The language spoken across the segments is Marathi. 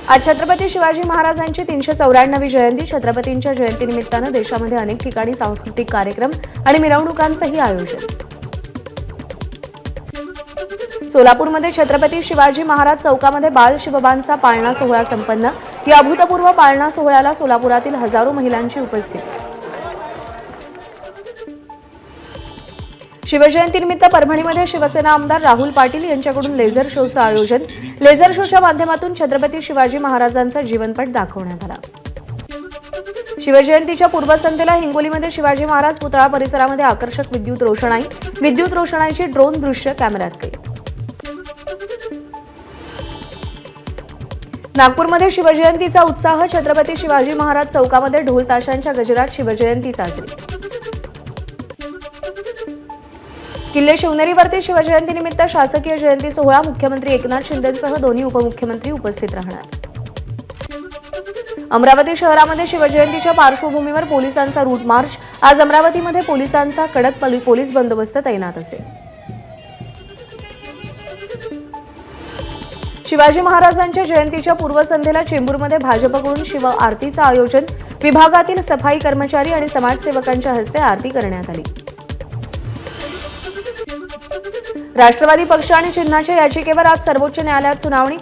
आज छत्रपती शिवाजी महाराजांची 394वी जयंती. छत्रपतींच्या जयंतीनिमित्तानं देशामध्ये अनेक ठिकाणी सांस्कृतिक कार्यक्रम आणि मिरवणुकांचंही आयोजन. सोलापूरमध्ये छत्रपती शिवाजी महाराज चौकामध्ये बाल शिवबांचा पाळणा सोहळा संपन्न. या अभूतपूर्व पाळणा सोहळ्याला सोलापुरातील हजारो महिलांची उपस्थिती. शिवजयंतीनिमित्त परभणीमध्ये शिवसेना आमदार राहुल पाटील यांच्याकडून लेझर शोचं आयोजन. लेझर शोच्या माध्यमातून छत्रपती शिवाजी महाराजांचा जीवनपट दाखवण्यात आला. शिवजयंतीच्या पूर्वसंध्येला हिंगोलीमध्ये शिवाजी महाराज पुतळा परिसरामध्ये आकर्षक विद्युत रोषणाईची ड्रोन दृश्य कॅमेऱ्यात कैद. नागपूरमध्ये शिवजयंतीचा उत्साह. छत्रपती शिवाजी महाराज चौकामध्ये ढोल ताशांच्या गजरात शिवजयंती साजरी. किल्ले शिवनेरीवरती शिवजयंतीनिमित्त शासकीय जयंती सोहळा. मुख्यमंत्री एकनाथ शिंदेंसह दोन्ही उपमुख्यमंत्री उपस्थित राहणार. अमरावती शहरामध्ये शिवजयंतीच्या पार्श्वभूमीवर पोलिसांचा रूट मार्च. आज अमरावतीमध्ये पोलिसांचा कडक पोलीस बंदोबस्त तैनात असेल. शिवाजी महाराजांच्या जयंतीच्या पूर्वसंध्येला चेंबूरमध्ये भाजपकडून शिव आरतीचं आयोजन. विभागातील सफाई कर्मचारी आणि समाजसेवकांच्या हस्ते आरती करण्यात आली. राष्ट्रवादी पक्ष आणि चिन्हाच्या याचिकेवर आज सर्वोच्च न्यायालयात सुनावणी.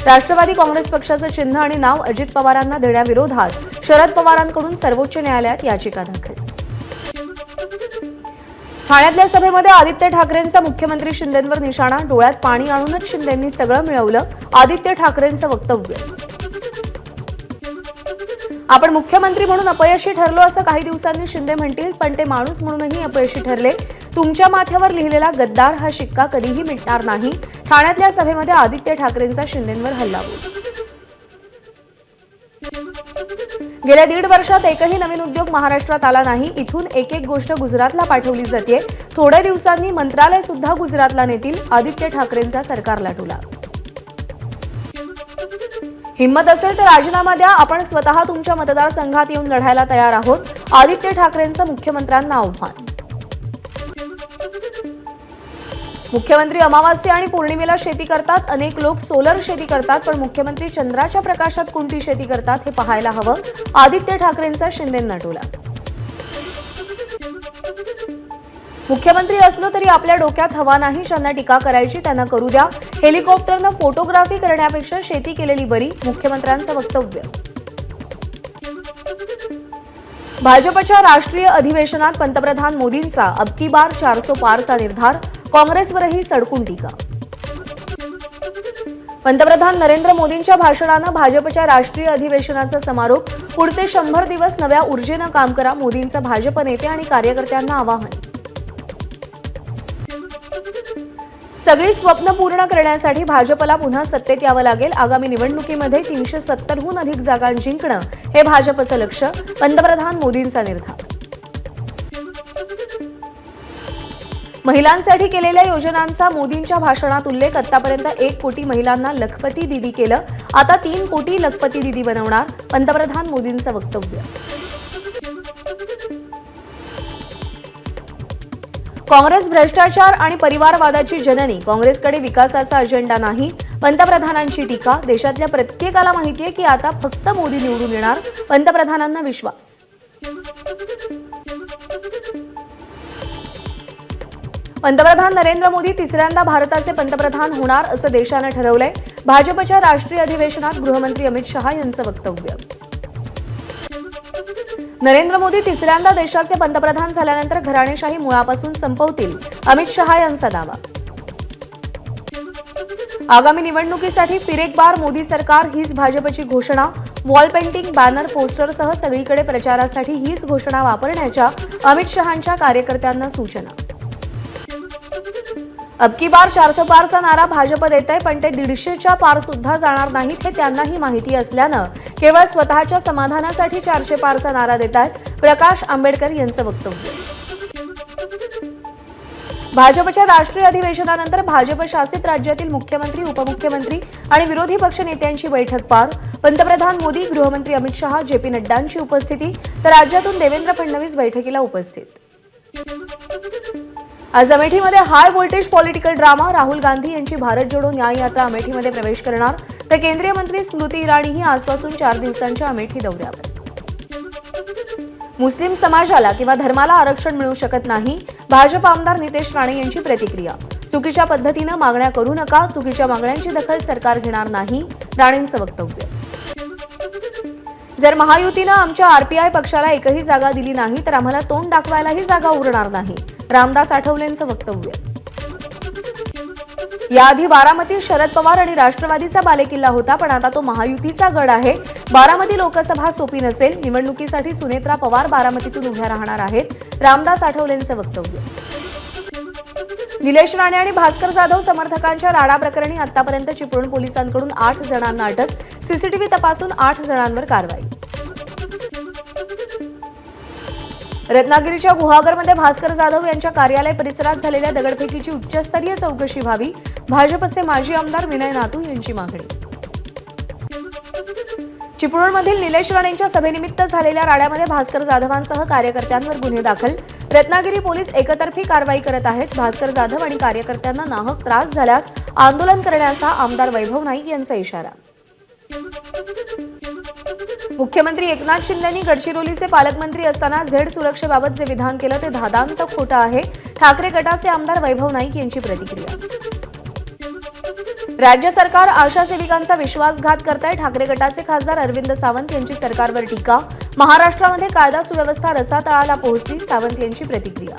राष्ट्रवादी काँग्रेस पक्षाचं चिन्ह आणि नाव अजित पवारांना देण्याविरोधात शरद पवारांकडून सर्वोच्च न्यायालयात याचिका दाखल. ठाण्यातल्या सभेमध्ये आदित्य ठाकरेंचा मुख्यमंत्री शिंदेंवर निशाणा. डोळ्यात पाणी आणूनच शिंदेंनी सगळं मिळवलं. आदित्य ठाकरेंचं वक्तव्य. आपण मुख्यमंत्री म्हणून अपयशी ठरलो असं काही दिवसांनी शिंदे म्हणतील, पण ते माणूस म्हणूनही अपयशी ठरले. तुमच्या माथ्यावर लिहिलेला गद्दार हा शिक्का कधीही मिटणार नाही. ठाण्यातल्या सभेमध्ये आदित्य ठाकरेंचा शिंदेंवर हल्लाबोल. गेल्या 1.5 वर्षात एकही नवीन उद्योग महाराष्ट्रात आला नाही. इथून एक गोष्ट गुजरातला पाठवली जाते. थोड्या दिवसांनी मंत्रालय सुद्धा गुजरातला नेतील. आदित्य ठाकरेंचा सरकारला टोला. हिम्मत असेल तर राजीनामा द्या. आपण स्वतः तुमच्या मतदारसंघात येऊन लढायला तयार आहोत. आदित्य ठाकरेंचं मुख्यमंत्र्यांना आव्हान. मुख्यमंत्री अमावास्या आणि पौर्णिमेला शेती करतात. अनेक लोक सोलर शेती करतात, पण मुख्यमंत्री चंद्राच्या प्रकाशात कोणती शेती करतात हे पाहायला हवं. आदित्य ठाकरेंचा शिंदेंना टोला. मुख्यमंत्री असलो तरी आपल्या डोक्यात हवा नाही. ज्यांना टीका करायची त्यांना करू द्या. हेलिकॉप्टरनं फोटोग्राफी करण्यापेक्षा शेती केलेली बरी. मुख्यमंत्र्यांचं वक्तव्य. भाजपच्या राष्ट्रीय अधिवेशनात पंतप्रधान मोदींचा अब की बार 400 पारचा निर्धार. काँग्रेसवरही सडकून टीका. पंतप्रधान नरेंद्र मोदींच्या भाषणानं भाजपच्या राष्ट्रीय अधिवेशनाचा समारोप. पुढचे 100 दिवस नव्या ऊर्जेनं काम करा. मोदींचं भाजप नेते आणि कार्यकर्त्यांना आवाहन. सगळी स्वप्न पूर्ण करण्यासाठी भाजपला पुन्हा सत्तेत यावं लागेल. आगामी निवडणुकीमध्ये 370हून अधिक जागा जिंकणं हे भाजपचं लक्ष्य. पंतप्रधान मोदींचा निर्धार. महिलांसाठी केलेल्या योजनांचा मोदींच्या भाषणात उल्लेख. आतापर्यंत 1 कोटी महिलांना लखपती दीदी केलं. आता 3 कोटी लखपती दीदी बनवणार. पंतप्रधान मोदींचं वक्तव्य. काँग्रेस भ्रष्टाचार आणि परिवारवादाची जननी. काँग्रेसकडे विकासाचा अजेंडा नाही. पंतप्रधानांची टीका. देशातल्या प्रत्येकाला माहितीये की आता फक्त मोदी निवडून येणार. पंतप्रधानांना विश्वास. पंतप्रधान नरेंद्र मोदी 3ऱ्यांदा भारताचे पंतप्रधान होणार असं देशानं ठरवलंय. भाजपच्या राष्ट्रीय अधिवेशनात गृहमंत्री अमित शहा यांचं वक्तव्य. नरेंद्र मोदी 3ऱ्यांदा देशाचे पंतप्रधान झाल्यानंतर घराणेशाही मुळापासून संपवतील. अमित शहा यांचा दावा. आगामी निवडणुकीसाठी फिर एक बार मोदी सरकार हीच भाजपची घोषणा. वॉल पेंटिंग, बॅनर, पोस्टरसह सगळीकडे प्रचारासाठी हीच घोषणा वापरण्याच्या अमित शहांच्या कार्यकर्त्यांना सूचना. अब की बार 400 पारचा नारा भाजप देतंय, पण ते 150च्या पार सुद्धा जाणार नाहीत हे त्यांनाही माहिती असल्यानं केवळ स्वतःच्या समाधानासाठी 400 पारचा नारा देतात. प्रकाश आंबेडकर यांचं वक्तव्य. भाजपच्या राष्ट्रीय अधिवेशनानंतर भाजप शासित राज्यातील मुख्यमंत्री, उपमुख्यमंत्री आणि विरोधी पक्ष नेत्यांची बैठक पार. पंतप्रधान मोदी, गृहमंत्री अमित शहा, जेपी नड्डांची उपस्थिती. तर राज्यातून देवेंद्र फडणवीस बैठकीला उपस्थित. आज अमेठीमध्ये high voltage political drama. Rahul Gandhi यांची भारत जोडो न्याय यात्रा अमेठीमध्ये प्रवेश करणार, तर केंद्रीय मंत्री स्मृती इराणीही आजपासून 4 दिवसांच्या अमेठी दौऱ्यावर. मुस्लिम समाजाला किंवा धर्माला आरक्षण मिळू शकत नाही. भाजप आमदार नितेश राणे यांची प्रतिक्रिया. चुकीच्या पद्धतीनं मागण्या करू नका. चुकीच्या मागण्यांची दखल सरकार घेणार नाही. राणेंचं वक्तव्य. जर महायुतीनं आमच्या आरपीआय पक्षाला एकही जागा दिली नाही तर आम्हाला तोंड दाखवायलाही जागा उरणार नाही. रामदास आठवलेंचं वक्तव्य. याआधी बारामती शरद पवार आणि राष्ट्रवादीचा बालेकिल्ला होता, पण आता तो महायुतीचा गड आहे. बारामती लोकसभा सोपी नसेल. निवडणुकीसाठी सुनेत्रा पवार बारामतीतून उभ्या राहणार आहेत. रामदास आठवलेंचं वक्तव्य. निलेश राणे आणि भास्कर जाधव समर्थकांच्या राडा प्रकरणी आतापर्यंत चिपळूण पोलिसांकडून 8 जणांना अटक. सीसीटीव्ही तपासून 8 जणांवर कारवाई. रत्नागिरीच्या गुहागरमध्ये भास्कर जाधव यांच्या कार्यालय परिसरात झालेल्या दगडफेकीची उच्चस्तरीय चौकशी व्हावी. भाजपचे माजी आमदार विनय नातू यांची मागणी. चिपळूणमधील निलेश राणेंच्या सभेनिमित्त झालेल्या राड्यामध्ये भास्कर जाधवांसह कार्यकर्त्यांवर गुन्हे दाखल. रत्नागिरी पोलीस एकतर्फी कारवाई करत आहेत. भास्कर जाधव आणि कार्यकर्त्यांना नाहक त्रास झाल्यास आंदोलन करण्याचा आमदार वैभव नाईक यांचा इशारा. मुख्यमंत्री एकनाथ शिंदेंनी गडचिरोलीचे पालकमंत्री असताना झेड सुरक्षेबाबत जे विधान केलं ते धादांत खोटं आहे. ठाकरे गटाचे आमदार वैभव नाईक यांची प्रतिक्रिया. राज्य सरकार आशा सेविकांचा विश्वासघात करत आहे. ठाकरे गटाचे खासदार अरविंद सावंत यांची सरकारवर टीका. महाराष्ट्रामध्ये कायदा सुव्यवस्था रसातळाला पोहोचली. सावंत यांची प्रतिक्रिया.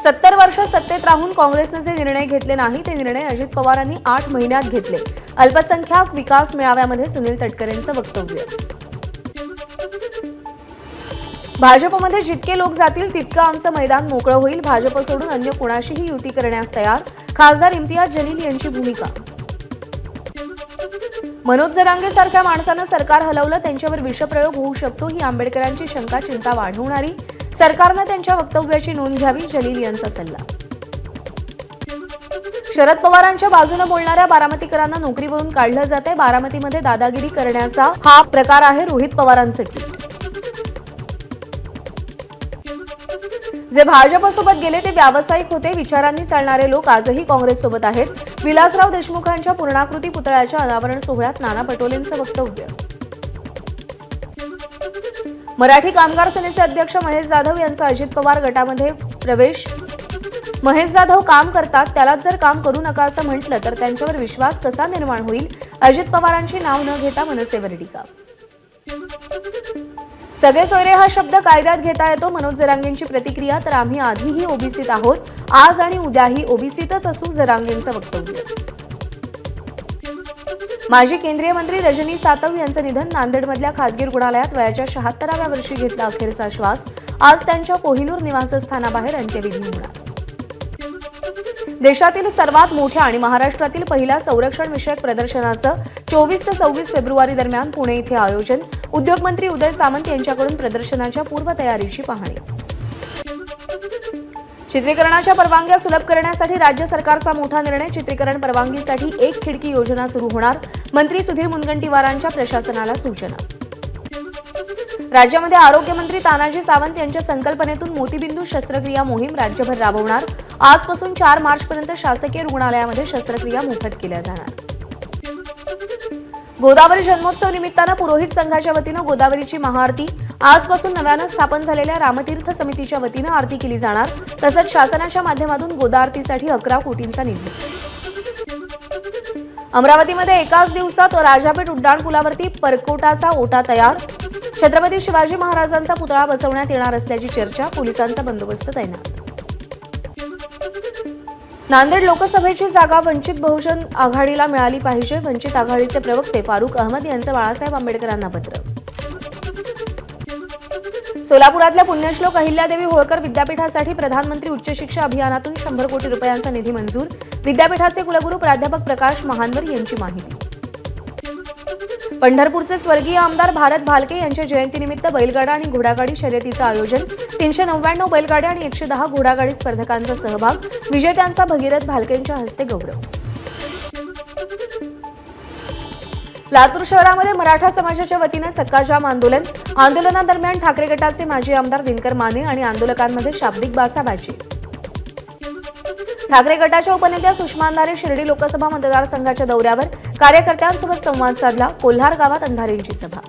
70 वर्ष सत्तेत राहून काँग्रेसने जे निर्णय घेतले नाही ते निर्णय अजित पवारांनी 8 महिन्यात घेतले. अल्पसंख्याक विकास मेळाव्यामध्ये सुनील तटकरेंचं वक्तव्य. भाजपमध्ये जितके लोक जातील तितकं आमचं मैदान मोकळं होईल. भाजप सोडून अन्य कुणाशीही युती करण्यास तयार. खासदार इम्तियाज जलील यांची भूमिका. मनोज जरांगे सारख्या माणसानं सरकार हलवलं, त्यांच्यावर विषप्रयोग होऊ शकतो ही आंबेडकरांची शंका चिंता वाढवणारी. सरकारनं त्यांच्या वक्तव्याची नोंद घ्यावी. जलील यांचा सल्ला. शरद पवारांच्या बाजूने बोलणाऱ्या बारामतीकरांना नोकरीवरून काढलं जातंय. बारामतीमध्ये दादागिरी करण्याचा हा प्रकार आहे. रोहित पवारांसाठी जे भाजपसोबत गेले ते व्यावसायिक होते. विचारांनी चालणारे लोक आजही काँग्रेससोबत आहेत. विलासराव देशमुखांच्या पूर्णाकृती पुतळ्याच्या अनावरण सोहळ्यात नाना पटोलेंचं वक्तव्य. मराठी कामगार सेनेचे अध्यक्ष महेश जाधव यांचा अजित पवार गटामध्ये प्रवेश. महेश जाधव काम करतात, त्यालाच जर काम करू नका असं म्हटलं तर त्यांच्यावर विश्वास कसा निर्माण होईल. अजित पवारांची नाव न घेता मनसेवर टीका. सगळे सोयरे हा शब्द कायद्यात घेता येतो. मनोज जरांगेंची प्रतिक्रिया. तर आम्ही आधीही ओबीसीत आहोत, आज आणि उद्याही ओबीसीतच असू. जरांगेंचं वक्तव्य. माजी केंद्रीय मंत्री रजनी सातव यांचं निधन. नांदेडमधल्या खासगी रुग्णालयात वयाच्या 76व्या वर्षी घेतला अखेरचा श्वास. आज त्यांच्या कोहिनूर निवासस्थानाबाहेर अंत्यविधी होणार. देशातील सर्वात मोठ्या आणि महाराष्ट्रातील पहिल्या संरक्षण विषयक प्रदर्शनाचं 24 ते 26 फेब्रुवारी दरम्यान पुणे इथे आयोजन. उद्योगमंत्री उदय सामंत यांच्याकडून प्रदर्शनाच्या पूर्वतयारीची पाहणी. चित्रीकरणाच्या परवानग्या सुलभ करण्यासाठी राज्य सरकारचा मोठा निर्णय. चित्रीकरण परवानगीसाठी 1 खिडकी योजना सुरू होणार. मंत्री सुधीर मुनगंटीवारांच्या प्रशासनाला सूचना. राज्यामध्ये आरोग्यमंत्री तानाजी सावंत यांच्या संकल्पनेतून मोतीबिंदू शस्त्रक्रिया मोहीम राज्यभर राबवणार. आजपासून 4 मार्चपर्यंत शासकीय रुग्णालयामध्ये शस्त्रक्रिया मोफत केल्या जाणार. गोदावरी जन्मोत्सव निमित्तानं पुरोहित संघाच्या वतीनं गोदावरीची महाआरती. आजपासून नव्यानं स्थापन झालेल्या रामतीर्थ समितीच्या वतीनं आरती केली जाणार. तसंच शासनाच्या माध्यमातून गोदा आरतीसाठी 11 कोटींचा निधी. अमरावतीमध्ये एकाच दिवसात राजापेठ उड्डाणपुलावरती परकोटाचा ओटा तयार. छत्रपती शिवाजी महाराजांचा पुतळा बसवण्यात येणार असल्याची चर्चा. पोलिसांचा बंदोबस्त तैनात. नांदेड लोकसभेची जागा वंचित बहुजन आघाडीला मिळाली पाहिजे. वंचित आघाडीचे प्रवक्ते फारुख अहमद यांचं बाळासाहेब आंबेडकरांना पत्र. सोलापुरातल्या पुण्यश्लोक अहिल्यादेवी होळकर विद्यापीठासाठी प्रधानमंत्री उच्च शिक्षा अभियानातून 100 कोटी रुपयांचा निधी मंजूर. विद्यापीठाचे कुलगुरू प्राध्यापक प्रकाश महानवर यांची माहिती. पंढरपूरचे स्वर्गीय आमदार भारत भालके यांच्या जयंतीनिमित्त बैलगाडा आणि घोडागाडी शर्यतीचं आयोजन. 399 बैलगाड्या आणि 110 घोडागाडी स्पर्धकांचा सहभाग. विजेत्यांचा भगीरथ भालकेंच्या हस्ते गौरव. लातूर शहरामध्ये मराठा समाजाच्या वतीने चक्काजाम आंदोलन. आंदोलनादरम्यान ठाकरे गटाचे माजी आमदार दिनकर माने आणि आंदोलकांमध्ये शाब्दिक बाचाबाची. ठाकरे गटाच्या उपनेत्या सुषमा अंधारे शिर्डी लोकसभा मतदारसंघाच्या दौऱ्यावर कार्यकर्त्यांसोबत संवाद साधला. कोल्हार गावात अंधारेंची सभा.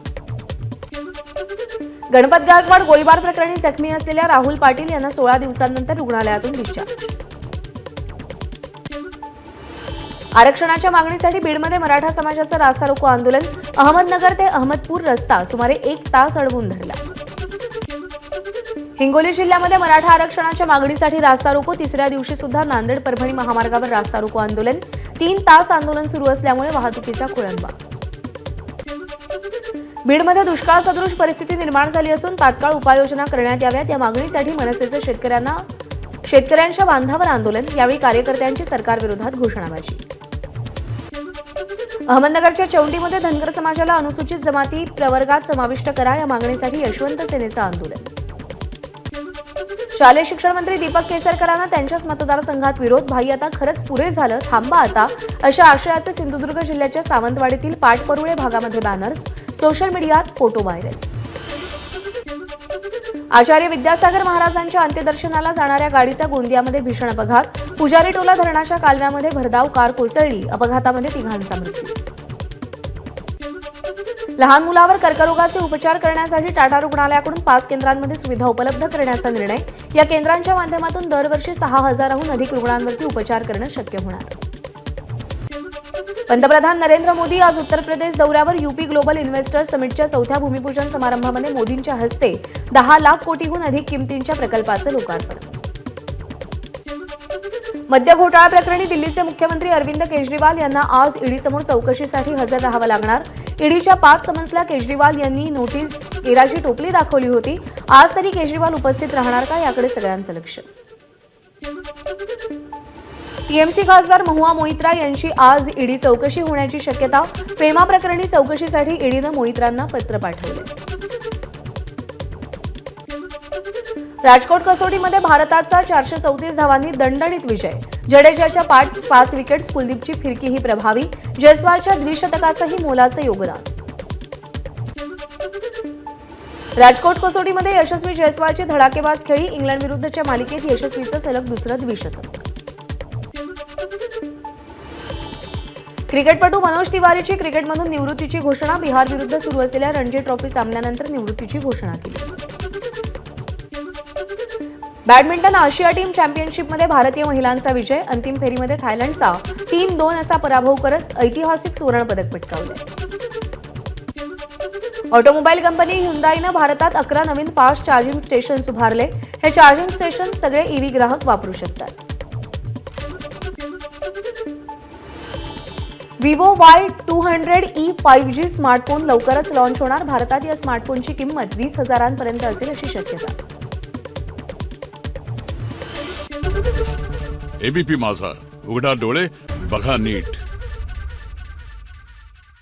गणपत गायकवाड गोळीबार प्रकरणी जखमी असलेल्या राहुल पाटील यांना 16 दिवसांनंतर रुग्णालयातून डिस्चार्ज. आरक्षणाच्या मागणीसाठी बीडमध्ये मराठा समाजाचं रास्ता रोको आंदोलन. अहमदनगर ते अहमदपूर रस्ता सुमारे 1 तास अडवून धरला. हिंगोली जिल्ह्यामध्ये मराठा आरक्षणाच्या मागणीसाठी रास्ता रोको. तिसऱ्या दिवशी सुद्धा नांदेड परभणी महामार्गावर रास्ता रोको आंदोलन. 3 तास आंदोलन सुरू असल्यामुळे वाहतुकीचा खोळंबा. बीडमध्ये दुष्काळ सदृश परिस्थिती निर्माण झाली असून तात्काळ उपाययोजना करण्यात याव्यात या मागणीसाठी मनसेचे शेतकऱ्यांच्या बांधावर आंदोलन. यावेळी कार्यकर्त्यांची सरकारविरोधात घोषणाबाजी. अहमदनगरच्या चौंडीमध्ये धनगर समाजाला अनुसूचित जमाती प्रवर्गात समाविष्ट करा या मागणीसाठी यशवंत सेनेचं आंदोलन. शालेय शिक्षण मंत्री दीपक केसरकरांना त्यांच्याच मतदारसंघात विरोध. भाई आता खरंच पुरे झालं, थांबा आता, अशा आशयाचे सिंधुदुर्ग जिल्ह्याच्या सावंतवाडीतील पाटपरुळे भागामध्ये बॅनर्स. सोशल मीडियात फोटो व्हायरल. आचार्य विद्यासागर महाराजांच्या अंत्यदर्शनाला जाणाऱ्या गाडीचा गोंदियामध्ये भीषण अपघात. पुजारी टोला धरणाच्या कालव्यामध्ये भरधाव कार कोसळली. अपघातामध्ये 3घांचा मृत्यू. लहान मुलावर कर्करोगाचे उपचार करण्यासाठी टाटा रुग्णालयाकडून 5 केंद्रांमध्ये सुविधा उपलब्ध करण्याचा निर्णय. या केंद्रांच्या माध्यमातून दरवर्षी 6,000हून अधिक रुग्णांवरती उपचार करणं शक्य होणार. पंतप्रधान नरेंद्र मोदी आज उत्तर प्रदेश दौऱ्यावर. यूपी ग्लोबल इन्व्हेस्टर समिटच्या 4थ्या भूमिपूजन समारंभामध्ये मोदींच्या हस्ते 10 लाख कोटीहून अधिक किमतींच्या प्रकल्पाचं लोकार्पण. मद्य घोटाळा प्रकरणी दिल्लीचे मुख्यमंत्री अरविंद केजरीवाल यांना आज ईडीसमोर चौकशीसाठी हजर राहावं लागणार. ईडीच्या 5 समन्सला केजरीवाल यांनी नोटीस केराची टोपली दाखवली होती. आज तरी केजरीवाल उपस्थित राहणार का याकडे सगळ्यांचं लक्ष. टीएमसी खासदार महुआ मोइत्रा यांची आज ईडी चौकशी होण्याची शक्यता. फेमा प्रकरणी चौकशीसाठी ईडीनं मोइत्रांना पत्र पाठवले. राजकोट कसोटीमध्ये भारताचा 434 धावांनी दणदणीत विजय. जडेजाच्या 5 विकेट्स. कुलदीपची फिरकीही प्रभावी. जयस्वालच्या द्विशतकाचंही मोलाचं योगदान. राजकोट कसोटीमध्ये यशस्वी जयस्वालची धडाकेबाज खेळी. इंग्लंड विरुद्धच्या मालिकेत यशस्वीचं सलग दुसरं द्विशतक. क्रिकेटपटू मनोज तिवारीची क्रिकेटमधून निवृत्तीची घोषणा. बिहार विरुद्ध सुरू असलेल्या रणजी ट्रॉफी सामन्यानंतर निवृत्तीची घोषणा केली. बॅडमिंटन आशिया टीम चॅम्पियनशिपमध्ये भारतीय महिलांचा विजय. अंतिम फेरीमध्ये थायलंडचा 3-2 असा पराभव करत ऐतिहासिक सुवर्णपदक पटकावले. ऑटोमोबाईल कंपनी ह्युंदाईनं भारतात 11 नवीन फास्ट चार्जिंग स्टेशन्स उभारले. हे चार्जिंग स्टेशन सगळे ईव्ही ग्राहक वापरू शकतात. विवो Y200e 5G स्मार्टफोन लवकरच लॉन्च होणार. भारतात या स्मार्टफोनची किंमत 20,000पर्यंत असेल अशी शक्यता. एबीपी माझा, उघडा डोळे बघा नीट.